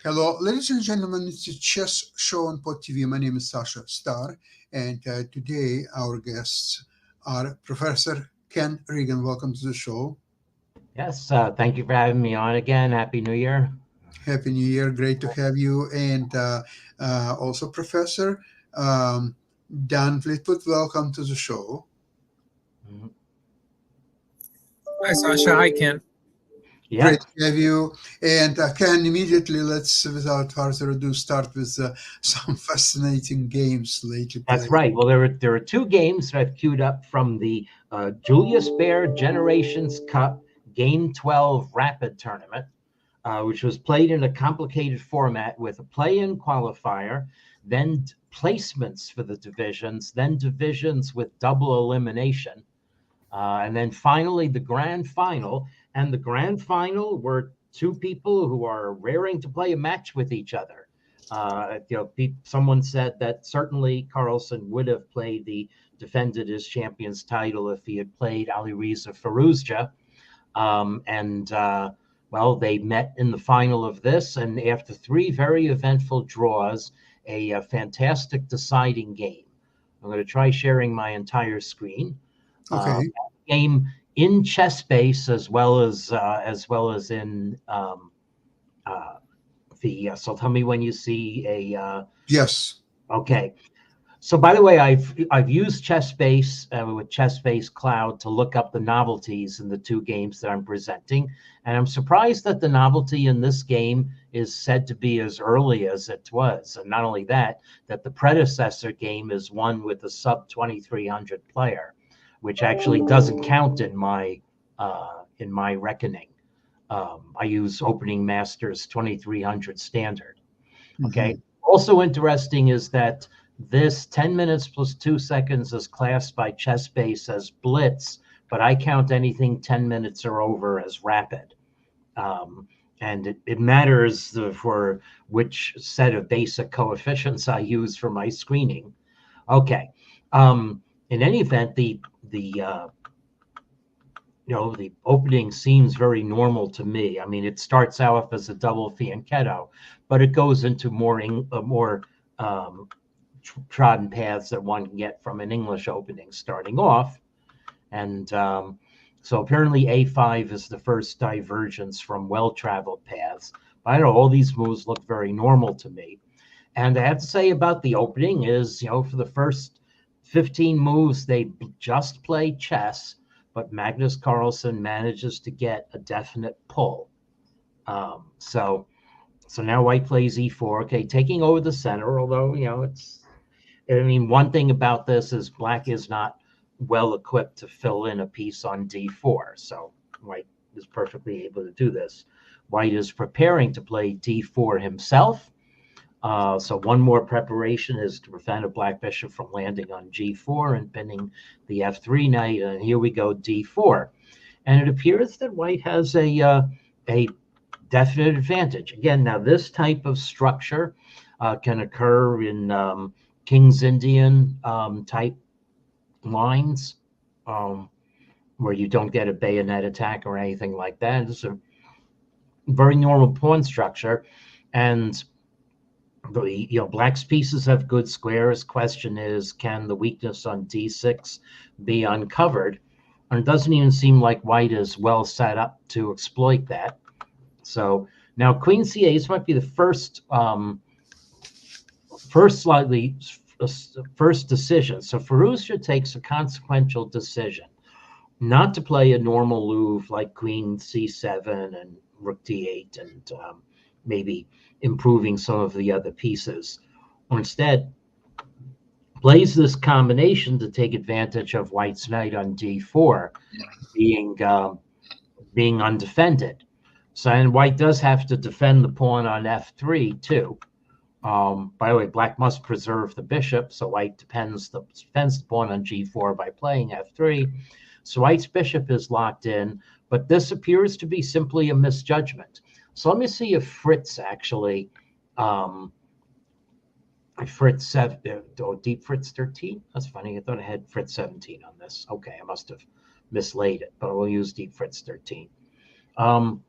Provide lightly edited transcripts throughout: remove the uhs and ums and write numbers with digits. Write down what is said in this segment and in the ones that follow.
Hello, ladies and gentlemen. It's a chess show on Pod TV. My name is Sasha Starr, and today our guests are Professor Ken Regan. Welcome to the show. Yes, thank you for having me on again. Happy New Year. Happy New Year. Great to have you. And also, Professor um, Dan Fleetwood. Welcome to the show. Mhm. Hi, Sasha. Hi, Ken. Great Yep, to have you. And Ken, immediately, let's, without further ado, start with some fascinating games lately that's played. right. Well, there are two games that I've queued up from the Julius Baer Generations Cup Game 12 Rapid Tournament, which was played in a complicated format with a play-in qualifier, then placements for the divisions, then divisions with double elimination, and then finally the grand final. And the grand final were two people who are raring to play a match with each other. Someone said that certainly Carlsen would have played defended his champions title if he had played Alireza Firouzja. Well, they met in the final of this, and after three very eventful draws, a fantastic deciding game. I'm going to try sharing my entire screen. Okay. Game in ChessBase as well as in uh, the. So tell me when you see a. Yes. Okay. So by the way, I've used ChessBase with ChessBase Cloud to look up the novelties in the two games that I'm presenting, and I'm surprised that the novelty in this game is said to be as early as it was. And not only that, that the predecessor game is one with a sub 2300 player, which actually doesn't count in my reckoning. I use Opening Masters 2300 standard. Okay. Hmm. Also interesting is that this 10 minutes plus 2 seconds is classed by ChessBase as blitz, but I count anything 10 minutes or over as rapid. Um, and it matters for which set of basic coefficients I use for my screening. Okay. In any event, the opening seems very normal to me. I mean, it starts out as a double fianchetto, but it goes into more um, trodden paths that one can get from an English opening starting off. And so apparently A5 is the first divergence from well-traveled paths. But I don't know, all these moves look very normal to me. And I have to say about the opening is, for the first 15 moves, they just play chess, but Magnus Carlsen manages to get a definite pull. Um, so so now white plays e4, okay, taking over the center, although, I mean, one thing about this is black is not well equipped to fill in a piece on d4. So white is perfectly able to do this. White is preparing to play d4 himself. So one more preparation is to prevent a black bishop from landing on g4 and pinning the f3 knight. And here we go, d4. And it appears that white has a definite advantage. Again, now this type of structure can occur in King's Indian type lines um, where you don't get a bayonet attack or anything like that. It's a very normal pawn structure. And black's pieces have good squares. Question is, can the weakness on d6 be uncovered? And it doesn't even seem like white is well set up to exploit that. So now queen c8, this might be the first decision. So Firouzja takes a consequential decision not to play a normal move like queen c7 and rook d8 and maybe improving some of the other pieces. Or instead, plays this combination to take advantage of white's knight on d4 being being undefended. So, and white does have to defend the pawn on f3 too. By the way, black must preserve the bishop, so white defends the pawn on g4 by playing f3. So white's bishop is locked in, but this appears to be simply a misjudgment. So let me see if Fritz actually, um, Fritz Deep Fritz 13. That's funny. I thought I had Fritz 17 on this. Okay, I must have mislaid it, but we'll use Deep Fritz 13. Um,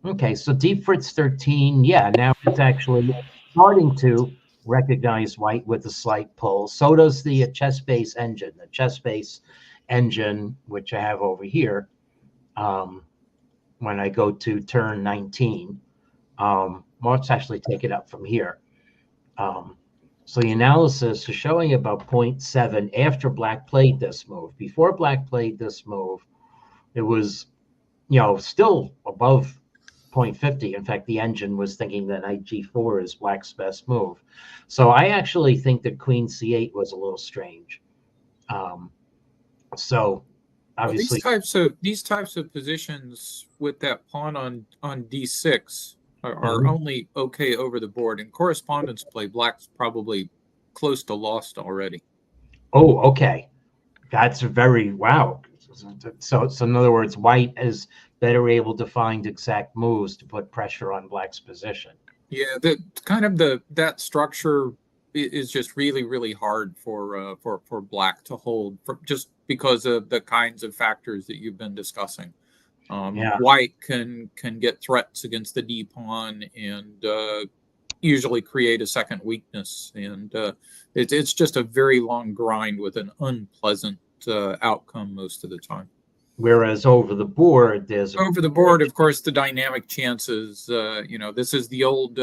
Okay, so Deep Fritz 13, yeah, now it's actually starting to recognize white with a slight pull. So does the chess base engine. The chess base engine, which I have over here, when I go to turn 19, let's actually take it up from here. So the analysis is showing about 0.7 after black played this move. Before black played this move, it was, still above 0.50. In fact, the engine was thinking that knight g4 is black's best move. So I actually think that queen c8 was a little strange. So obviously, these types of positions with that pawn on d6 are Mhm. only okay over the board. In correspondence play, black's probably close to lost already. oh, okay. That's very wow. So in other words, white is better able to find exact moves to put pressure on black's position. Yeah, that structure is just really hard for black to hold, just because of the kinds of factors that you've been discussing. Yeah. White can get threats against the d pawn and usually create a second weakness, and it's just a very long grind with an unpleasant outcome most of the time. Whereas over the board, Over the board, of course, the dynamic chances. This is the old.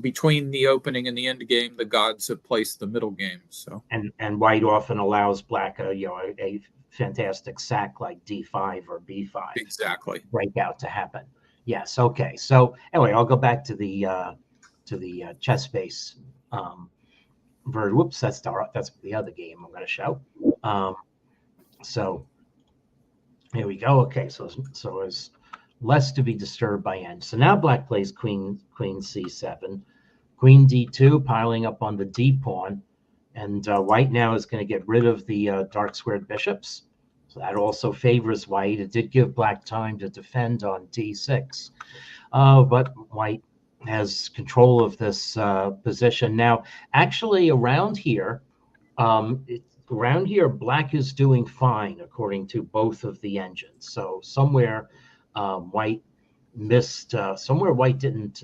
Between the opening and the end game, the gods have placed the middle game. So and white often allows black a fantastic sack like d5 or b5. Exactly. Breakout to happen. Yes. Okay. So anyway, I'll go back to the chess base version. Whoops, that's the other game I'm going to show. So here we go. Okay, so it's less to be disturbed by end. So now black plays queen c7, queen d2, piling up on the d pawn, and white now is going to get rid of the dark squared bishops. So that also favors white. It did give black time to defend on d6, but white has control of this position. Now, actually, around here, black is doing fine according to both of the engines. So somewhere white missed, somewhere white didn't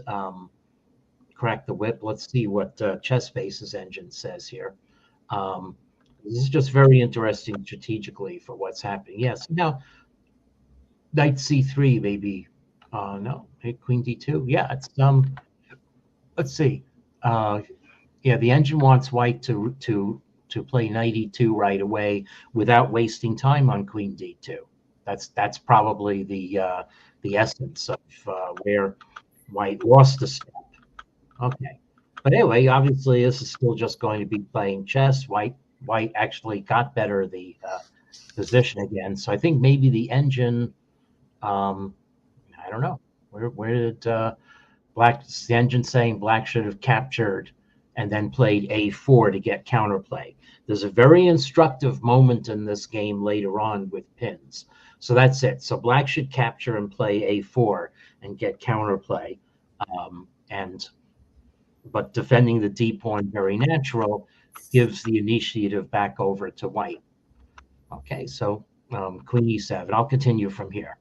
crack the whip. Let's see what chess base's engine says here. This is just very interesting strategically for what's happening. Yes, now knight c3 maybe. No, queen d2. Yeah, it's let's see. Yeah, the engine wants white to play knight e2 right away without wasting time on queen d2. That's probably the essence of where white lost a step. Okay, but anyway, obviously this is still just going to be playing chess. White actually got better the position again, so I think maybe the engine. I don't know where did the engine saying black should have captured and then played a4 to get counterplay. There's a very instructive moment in this game later on with pins. So that's it. So black should capture and play a4 and get counterplay. But defending the d pawn very natural gives the initiative back over to white. Okay, so queen e7. I'll continue from here.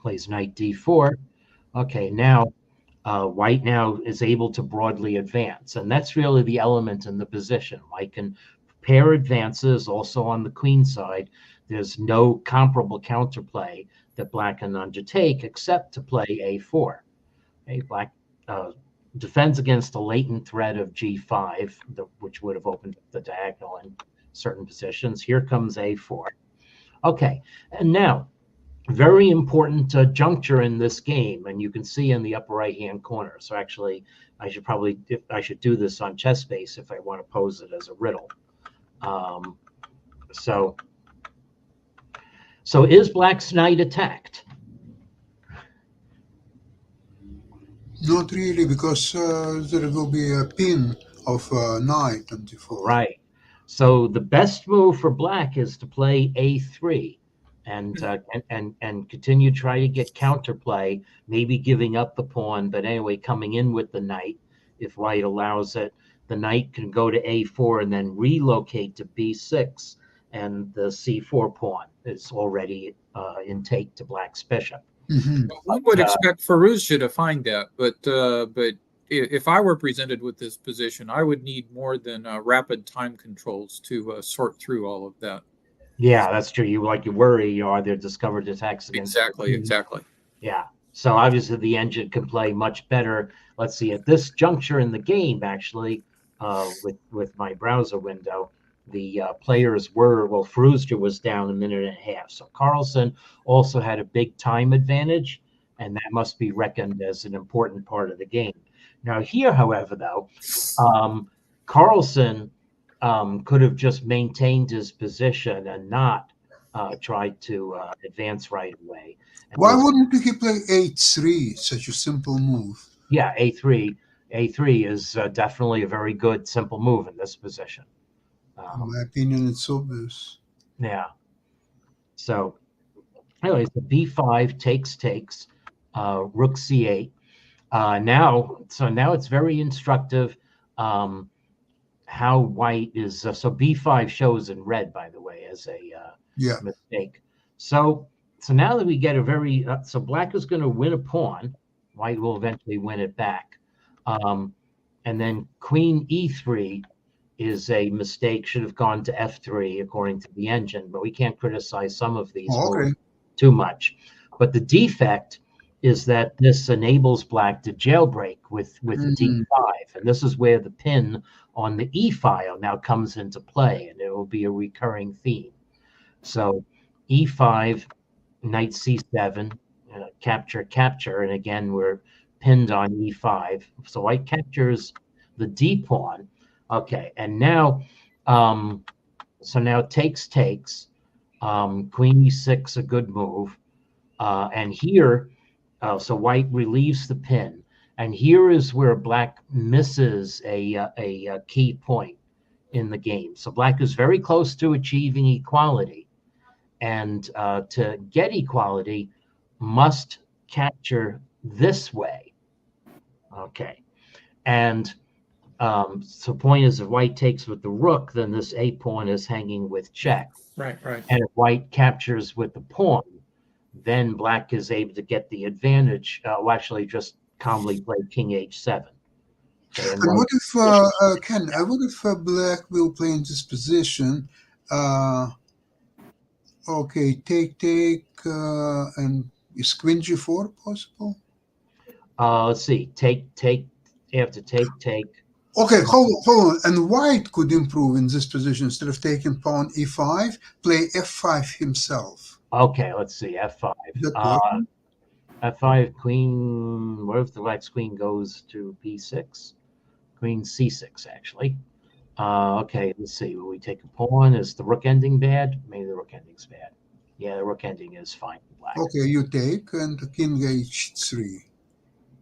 Plays knight d4. Okay, now white now is able to broadly advance, and that's really the element in the position. White can pair advances also on the queen side. There's no comparable counterplay that black can undertake except to play a4. Okay, black defends against a latent threat of g5, which would have opened up the diagonal in certain positions. Here comes a4. Okay, and now very important juncture in this game, and you can see in the upper right hand corner. So actually I should do this on chess base if I want to pose it as a riddle. So is black's knight attacked? Not really, because there will be a pin of knight on d4. Right. So the best move for black is to play a3 and continue to try to get counterplay, maybe giving up the pawn, but anyway, coming in with the knight. If white allows it, the knight can go to a4 and then relocate to b6 and the c4 pawn is already in take to black's bishop. Mhm. One would expect Firouzja to find that, but if I were presented with this position, I would need more than rapid time controls to sort through all of that. Yeah, that's true. You worry, are there discovered attacks against Exactly. Yeah. So obviously the engine can play much better. Let's see, at this juncture in the game, actually, with my browser window, the players were, well, Firouzja was down a minute and a half. So Carlsen also had a big time advantage, and that must be reckoned as an important part of the game. Now here, however, though, Carlsen could have just maintained his position and not tried to advance right away. And Why wouldn't he play a3, such a simple move? Yeah, a3 is definitely a very good simple move in this position. In my opinion, it's obvious. Yeah. So anyway, so b5 takes, rook c8. Now it's very instructive how white is. So b5 shows in red, by the way, as a mistake. So now that we get a very so black is going to win a pawn, white will eventually win it back, and then queen e3 is a mistake, should have gone to f3 according to the engine, but we can't criticize some of these moves too much. But the defect is that this enables black to jailbreak with d5, and this is where the pin on the e file now comes into play, and it will be a recurring theme. So e5, knight c7, capture, and again we're pinned on e5. So white captures the d pawn. Okay, and now, so now takes, queen e6, a good move, and here, so white relieves the pin, and here is where black misses a key point in the game. So black is very close to achieving equality, and to get equality, must capture this way. Okay, and so point is, if white takes with the rook, then this a pawn is hanging with check. Right. And if white captures with the pawn, then black is able to get the advantage. Well, actually, just calmly play king h7. Okay, and what if Ken? What if black will play in this position? Okay, take, and is queen g4 possible? Let's see. Take. After take. Okay, hold on. And white could improve in this position. Instead of taking pawn e5, play f5 himself. Okay, let's see. f5. F5, queen. What if the black's queen goes to b6? Queen c6, actually. Okay, let's see. Will we take a pawn? Is the rook ending bad? Maybe the rook ending's bad. Yeah, the rook ending is fine for black. Okay, you take, and king h3.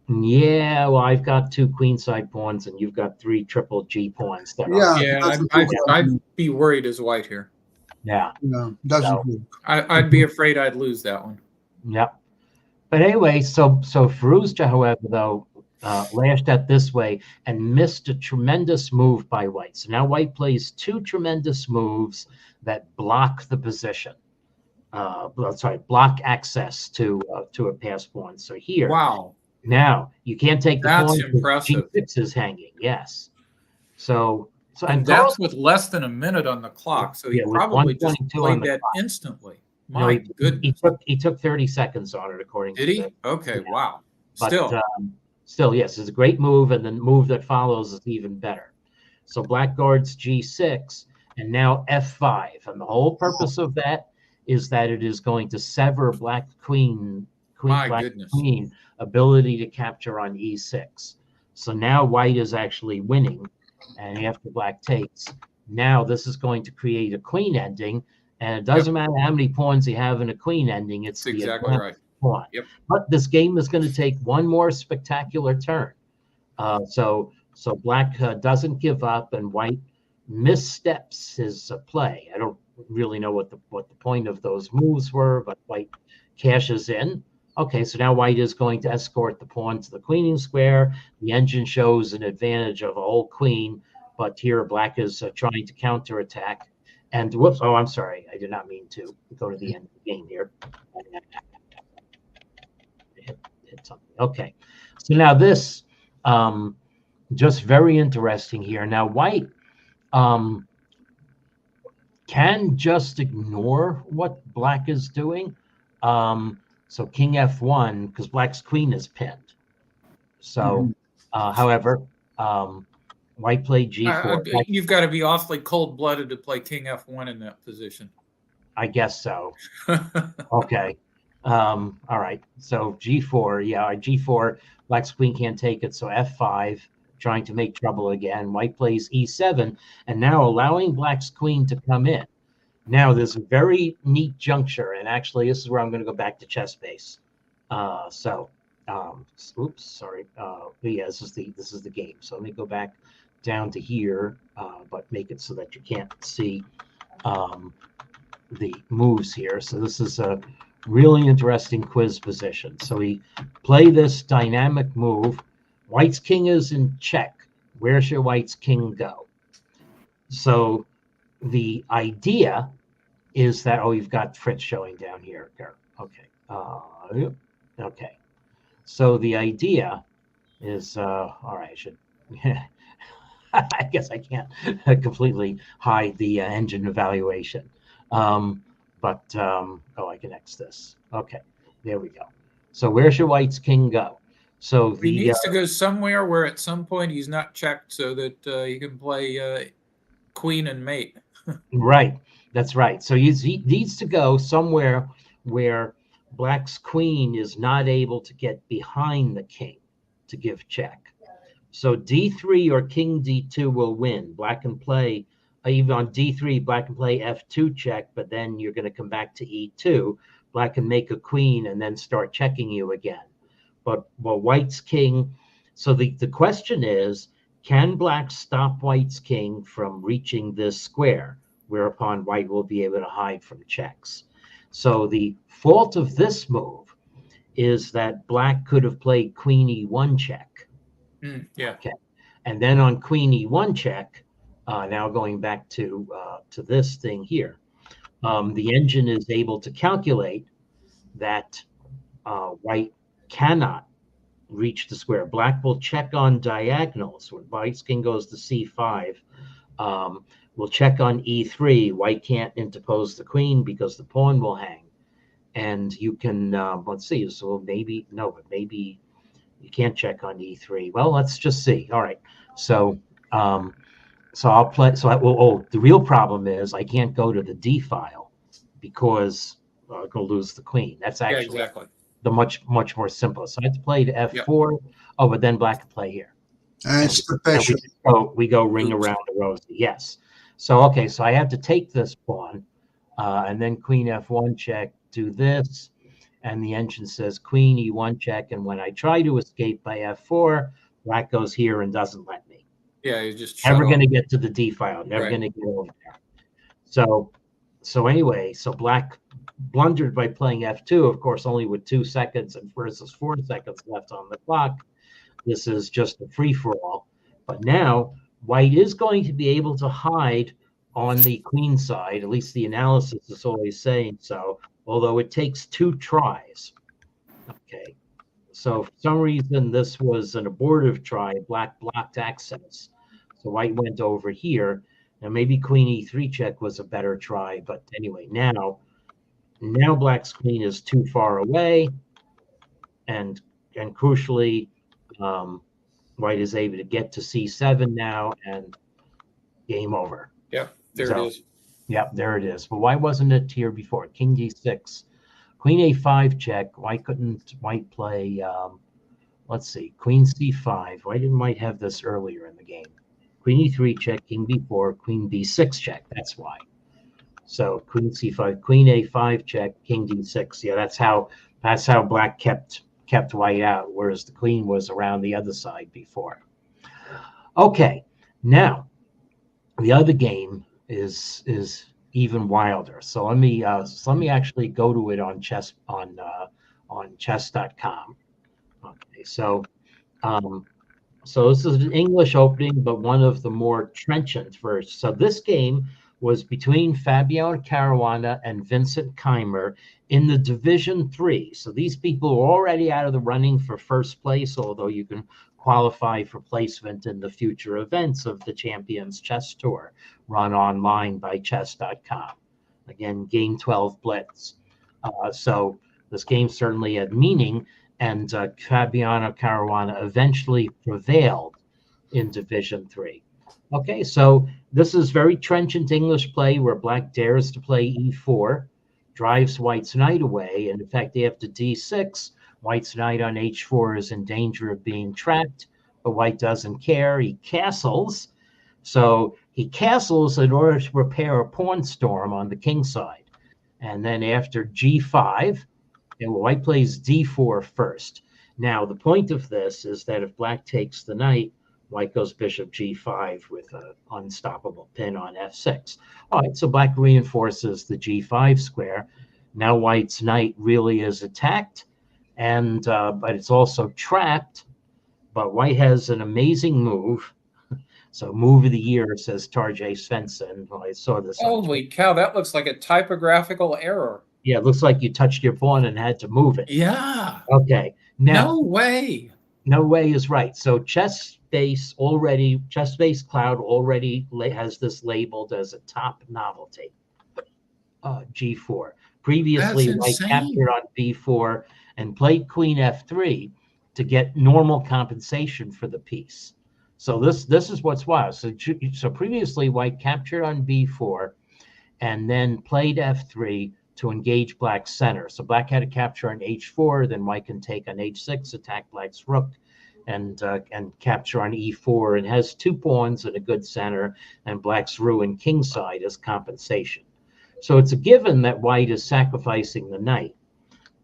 Yeah, well, I've got two queenside pawns, and you've got three triple G pawns. I'd be worried as white here. Yeah, doesn't work. I'd be afraid I'd lose that one. Yep. But anyway, so Firouzja, however, though, lashed at this way and missed a tremendous move by white. So now white plays two tremendous moves that block the position. Block access to a pass pawn. So here, wow. Now you can't take the That's pawn. impressive. G6 is hanging. Yes. And that's with less than a minute on the clock. So he probably just played that instantly. My goodness. He took 30 seconds on it, according to he? Okay, yeah. Wow. But, still, yes, it's a great move, and the move that follows is even better. So black guards G6, and now F5. And the whole purpose of that is that it is going to sever black queen ability to capture on E6. So now white is actually winning, and after black takes, now this is going to create a queen ending, and it doesn't matter how many pawns you have in a queen ending, it's exactly right. Pawn. Yep. But this game is going to take one more spectacular turn. So black doesn't give up, and white missteps his play. I don't really know what the point of those moves were, but white cashes in. Okay, so now white is going to escort the pawn to the queening square. The engine shows an advantage of a whole queen, but here black is trying to counterattack. And whoops, oh, I'm sorry. I did not mean to go to the end of the game here. Hit something. Okay. So now this, just very interesting here. Now white can just ignore what black is doing. So king f1, because black's queen is pinned. So, however, white played g4. You've got to be awfully cold-blooded to play king f1 in that position. I guess so. Okay. All right. So g4, yeah, g4. Black's queen can't take it. So f5, trying to make trouble again. White plays e7, and now allowing black's queen to come in. Now there's a very neat juncture, and actually this is where I'm going to go back to chess base. Oops, sorry. Yeah, this is the game. So let me go back down to here, but make it so that you can't see the moves here. So this is a really interesting quiz position. So we play this dynamic move. White's king is in check. Where should white's king go? So the idea is that, oh, you've got Fritz showing down here. Okay. Okay. So the idea is, all right, I should, I guess I can't completely hide the engine evaluation. Oh, I can X this. Okay, there we go. So where should white's king go? So he needs to go somewhere where at some point he's not checked so that he can play queen and mate. Right, that's right. So he needs to go somewhere where black's queen is not able to get behind the king to give check. So d3 or king d2 will win. Black can play, even on d3, black can play f2 check, but then you're going to come back to e2. Black can make a queen and then start checking you again. But white's king, so the question is, can black stop white's king from reaching this square, whereupon white will be able to hide from checks? So the fault of this move is that black could have played queen e1 check. Yeah. Okay. And then on queen e1 check, now going back to this thing here, the engine is able to calculate that white cannot reach the square. Black will check on diagonals. When white's king goes to c5, we'll check on e3. White can't interpose the queen because the pawn will hang. And you can, let's see, so maybe you can't check on e3. Well, let's just see. All right. So I'll play. So the real problem is I can't go to the d file because I'm going to lose the queen. That's actually the much more simple. So I have to play to f4. Yep. Oh, but then black can play here. And we go ring around the rosy. Yes. So, okay, so I have to take this pawn and then queen f1 check, do this. And the engine says queen e1 check. And when I try to escape by f4, black goes here and doesn't let me. Yeah, he's just never going to get to the d file. Never going to get over there. So anyway, so black blundered by playing f2, of course, only with 2 seconds and versus 4 seconds left on the clock. This is just a free-for-all. But now white is going to be able to hide on the queen side. At least the analysis is always saying so, although it takes 2 tries. Okay. So for some reason, this was an abortive try. Black blocked access. So white went over here. Now maybe queen e3 check was a better try. But anyway, now black's queen is too far away. And crucially, white is able to get to c7 now, and game over. Yeah, there it is. Yeah, there it is. But why wasn't it here before? King d6, queen a5 check. Why couldn't white play? Let's see, queen c5. Why didn't white have this earlier in the game? Queen e3 check, king b4, queen b6 check. That's why. So queen c5, queen a5 check, king d6. Yeah, that's how black kept white out, whereas the queen was around the other side before. Okay, now the other game is even wilder. So let me actually go to it on chess.com. Okay, so this is an English opening, but one of the more trenchant versions. So this game was between Fabiano Caruana and Vincent Keimer in the Division 3. So these people are already out of the running for first place, although you can qualify for placement in the future events of the Champions Chess Tour, run online by chess.com. Again, Game 12 Blitz. So this game certainly had meaning, and Fabiano Caruana eventually prevailed in Division 3. Okay, so this is very trenchant English play where black dares to play e4, drives white's knight away, and in fact, after d6, white's knight on h4 is in danger of being trapped, but white doesn't care. He castles. So he castles in order to prepare a pawn storm on the king side. And then after g5, and white plays d4 first. Now, the point of this is that if black takes the knight, white goes bishop g5 with an unstoppable pin on f6. All right, so black reinforces the g5 square. Now white's knight really is attacked, and but it's also trapped. But white has an amazing move. So move of the year, says Tarjay Svensson. Well, I saw this. Holy cow, that looks like a typographical error. Yeah, it looks like you touched your pawn and had to move it. Yeah. Okay. Now, No way. No way is right. So ChessBase Cloud already has this labeled as a top novelty. G4. Previously, That's white insane. captured on B4 and played Queen F3 to get normal compensation for the piece. So this is what's wild. So previously, white captured on B4 and then played F3 to engage black's center. So black had to capture on H4, then white can take on H6, attack black's rook, and capture on E4, and has two pawns and a good center, and black's ruined king side as compensation. So it's a given that white is sacrificing the knight.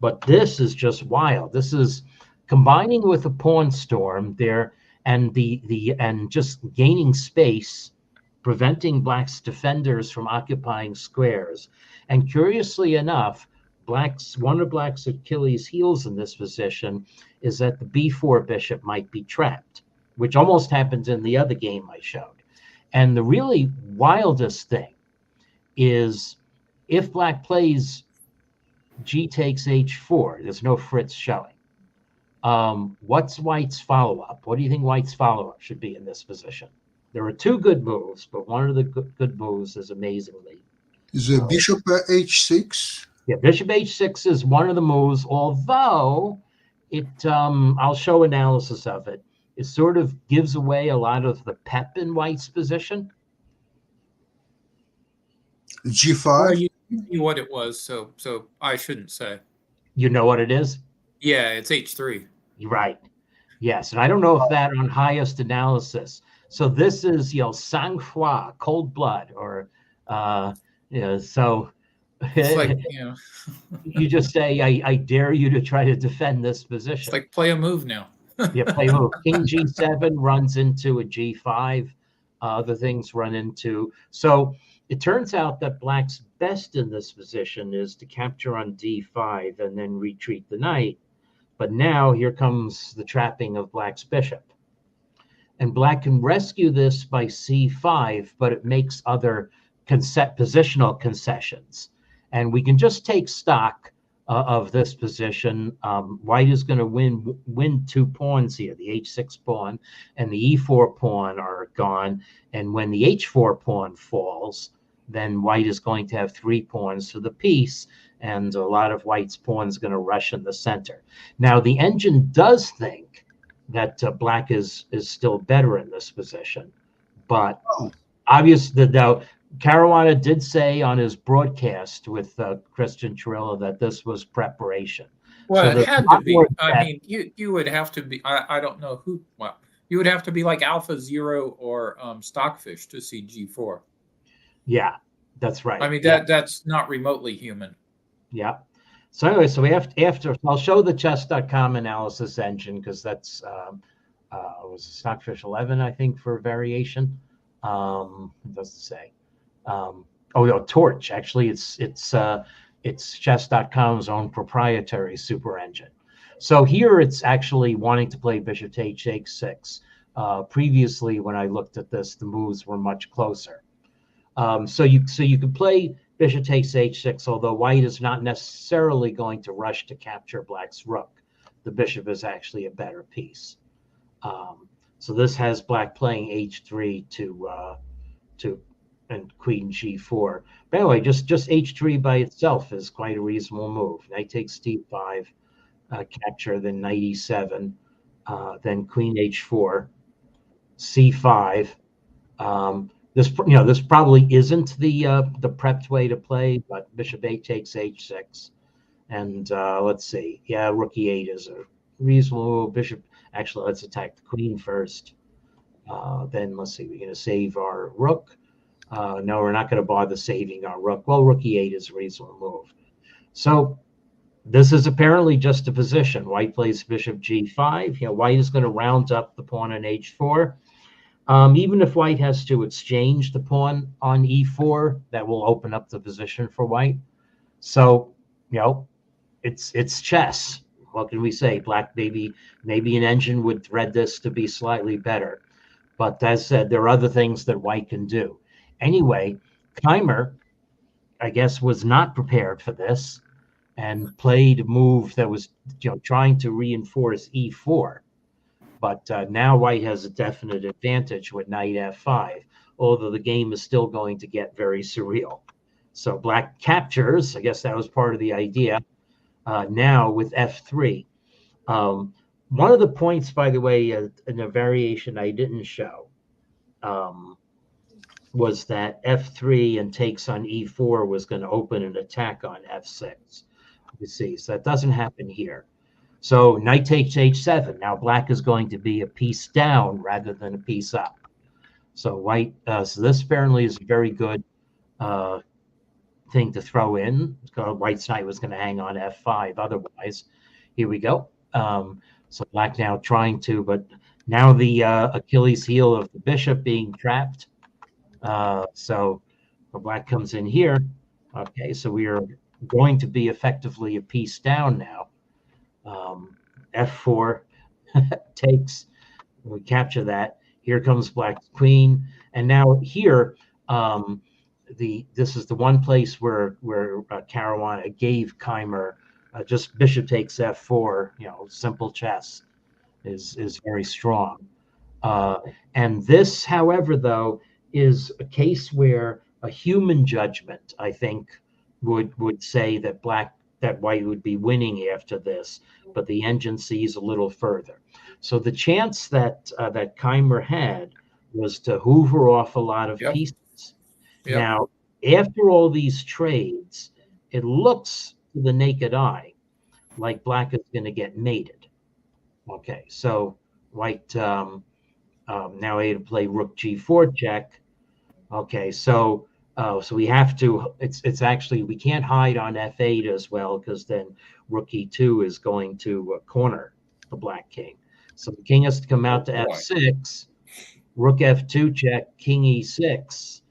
But this is just wild. This is combining with a pawn storm there, and and just gaining space, preventing black's defenders from occupying squares. And curiously enough, one of black's Achilles' heels in this position is that the b4 bishop might be trapped, which almost happened in the other game I showed. And the really wildest thing is if black plays g takes h4, there's no Fritz showing. What's white's follow-up? What do you think white's follow-up should be in this position? There are two good moves, but one of the good moves is amazingly. Is a bishop h6? Yeah, bishop h6 is one of the moves, although it, I'll show analysis of it. It sort of gives away a lot of the pep in white's position. G5? Well, you knew what it was, so I shouldn't say. You know what it is? Yeah, it's H3. Right. Yes, and I don't know if that on highest analysis. So this is, sang-froid, cold blood, or, so It's like, you just say, I dare you to try to defend this position. It's like play a move now. Yeah, play move. King G7 runs into a G5. Other things run into. So it turns out that black's best in this position is to capture on D5 and then retreat the knight. But now here comes the trapping of black's bishop. And black can rescue this by C5, but it makes other positional concessions. And we can just take stock of this position. White is going to win 2 pawns here. The H6 pawn and the E4 pawn are gone. And when the H4 pawn falls, then white is going to have 3 pawns to the piece, and a lot of white's pawns going to rush in the center. Now, the engine does think that black is still better in this position, but obviously, though, Caruana did say on his broadcast with Christian Chirillo that this was preparation. Well, So it had to be. I that- mean, you would have to be. I don't know who. Well, you would have to be like Alpha Zero or Stockfish to see G4. Yeah, that's right. I mean, Yeah. that's not remotely human. Yeah. So anyway, so we have after I'll show the chess.com analysis engine because that's was Stockfish 11, I think, for variation. It doesn't say. Torch. Actually, it's chess.com's own proprietary super engine. So here it's actually wanting to play bishop to h6. Previously, when I looked at this, the moves were much closer. So you could play bishop takes h6, although white is not necessarily going to rush to capture black's rook. The bishop is actually a better piece. So this has black playing h3 to and queen g4. By the way, just h3 by itself is quite a reasonable move. Knight takes d5, capture, then knight e7, then queen h4, c5. This probably isn't the prepped way to play, but bishop 8 takes h6, and let's see. Yeah, rook e8 is a reasonable move. Bishop. Actually, let's attack the queen first. Then let's see. We're going to save our rook. No, we're not going to bother saving our rook. Well, rook e8 is a reasonable move. So this is apparently just a position. White plays bishop g5. White is going to round up the pawn on h4. Even if white has to exchange the pawn on e4, that will open up the position for white. So, it's chess. What can we say? Black, maybe an engine would thread this to be slightly better. But as said, there are other things that white can do. Anyway, Keimer, I guess, was not prepared for this and played a move that was trying to reinforce e4. But now white has a definite advantage with knight f5, although the game is still going to get very surreal. So black captures. I guess that was part of the idea. Now with f3. One of the points, by the way, in a variation I didn't show, was that f3 and takes on e4 was going to open an attack on f6. You see, so that doesn't happen here. So knight takes h7. Now black is going to be a piece down rather than a piece up. So white. So this apparently is a very good thing to throw in. White's knight was going to hang on f5 otherwise. Here we go. So black now trying to, but now the Achilles heel of the bishop being trapped. So black comes in here. Okay, so we are going to be effectively a piece down now. F4 takes. We capture that. Here comes black's queen, and now here, this is the one place where Caruana gave Keimer just bishop takes f4. Simple chess is very strong. And this, however, though, is a case where a human judgment, I think, would say that white would be winning after this, but the engine sees a little further. So the chance that Keimer had was to hoover off a lot of pieces. Yep. Now, after all these trades, it looks to the naked eye like black is going to get mated. Okay, so white now able to play rook g4 check. Okay, so we have to. It's actually, we can't hide on f8 as well, because then rook e2 is going to corner the black king. So the king has to come out to f6. Rook f2 check, king e6.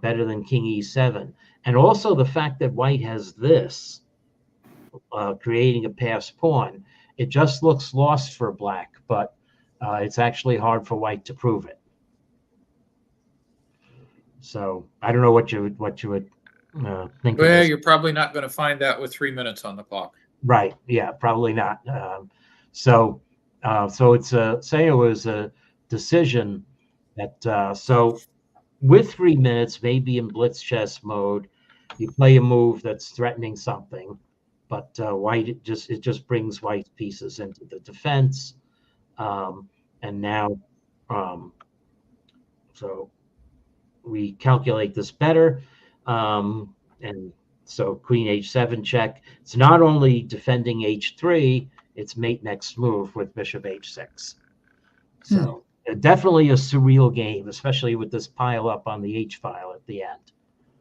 Better than king e7. And also the fact that white has this, creating a passed pawn, it just looks lost for black, but it's actually hard for white to prove it. So I don't know what you would think. Well, you're probably not going to find that with 3 minutes on the clock. Right. Yeah, probably not. So it's say it was a decision that so with 3 minutes, maybe in blitz chess mode, you play a move that's threatening something, but white it just brings white's pieces into the defense, and now so we calculate this better, and so queen h7 check. It's not only defending h3, it's mate next move with bishop h6. So definitely a surreal game, especially with this pile up on the h file at the end.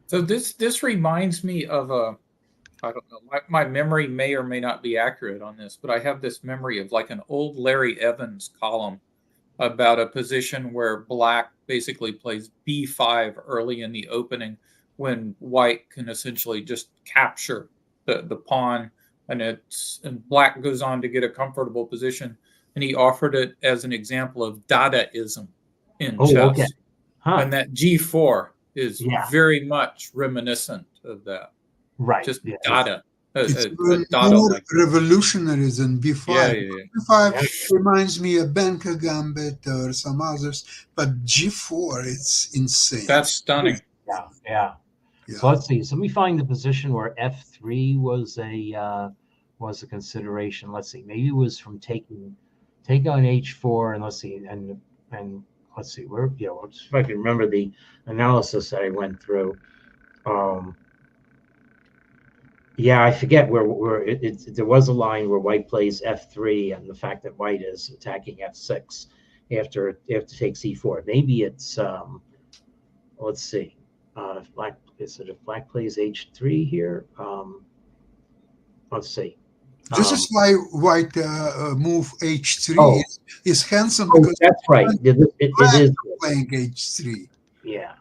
So this reminds me of I don't know, my memory may or may not be accurate on this, but I have this memory of like an old Larry Evans column about a position where black basically plays b5 early in the opening, when white can essentially just capture the pawn, and black goes on to get a comfortable position. And he offered it as an example of Dadaism in chess. Okay. Huh. And that g4 is Yeah. very much reminiscent of that. Right. Just yeah. data. It's A even data more like revolutionary than B5. yeah, yeah, yeah. B5 Yeah. reminds me of Banker Gambit or some others, but G4, it's insane. That's stunning. Yeah. Yeah. Yeah. So let's see. So let me find the position where F3 was a consideration. Let's see. Maybe it was from take on H4, and let's see, and let's see where. Yeah, let's see if I can remember the analysis that I went through. Yeah, I forget where there was a line where white plays F3, and the fact that white is attacking F6 after it takes E4. Maybe it's let's see. If black plays H3 here? Let's see. This is why white move H3 Oh. is handsome Oh, because that's right. It is. playing H3. Yeah.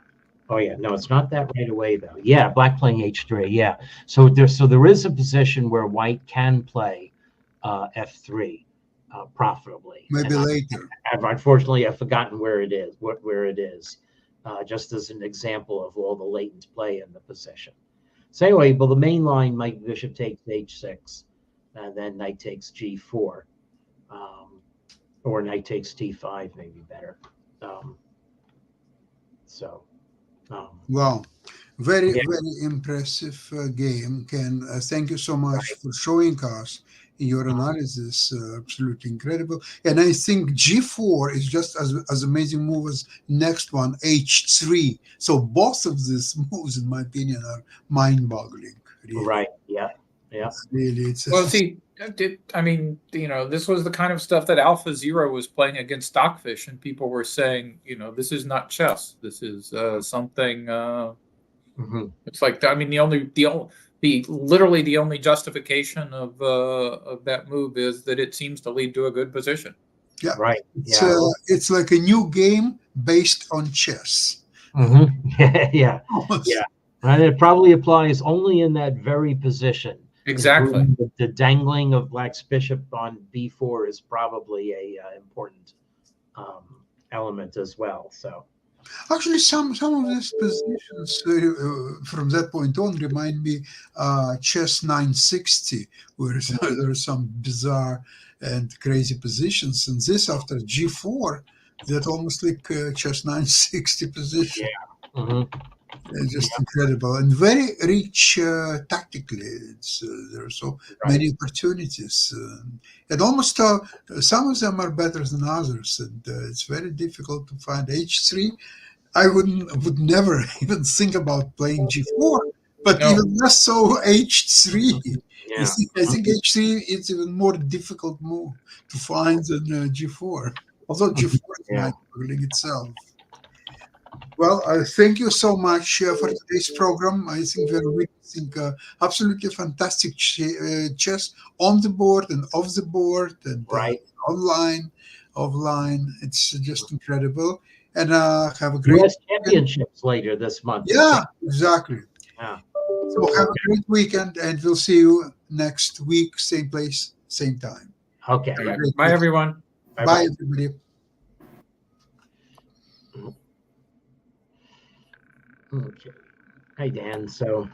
Oh yeah. No, it's not that right away though. Yeah, black playing H3. Yeah. So there is a position where white can play F3 profitably. Maybe And later. unfortunately, I've forgotten where it is. Where it is. Just as an example of all the latent play in the position. So anyway, well, the main line, my bishop takes H6, and then knight takes G4, or knight takes D5, maybe better. Wow. Very, Yeah. very impressive game, Ken. Thank you so much for showing us your analysis. Absolutely incredible. And I think G4 is just as amazing move as next one, H3. So both of these moves, in my opinion, are mind-boggling. Really. Right. Yeah. Yeah. Really, it's Well, see, I mean, this was the kind of stuff that Alpha Zero was playing against Stockfish, and people were saying, this is not chess. This is something. Mm-hmm. It's like, I mean, literally the only justification of that move is that it seems to lead to a good position. Yeah. Right. It's like a new game based on chess. Mm-hmm. Yeah. Yeah. And it probably applies only in that very position. Exactly. The dangling of black's bishop on B4 is probably a important element as well. So. Actually, some of these positions from that point on remind me chess 960, where there are some bizarre and crazy positions. And this after G4, that almost like chess 960 position. Yeah. Mm-hmm. Just incredible and very rich tactically. There are so many opportunities, and almost some of them are better than others. And it's very difficult to find H3. I would never even think about playing G4, but even less so H3. Yeah. I think H3 is even more difficult move to find than G4, although G4 is mind-boggling itself. Well, thank you so much for today's program. I think we're witnessing absolutely fantastic chess on the board and off the board and online, offline. It's just incredible. And have a great US championships later this month. Yeah, exactly. Yeah. So have a great weekend, and we'll see you next week, same place, same time. Okay. Bye, everyone. Bye, everybody. Okay. Hi, Dan. So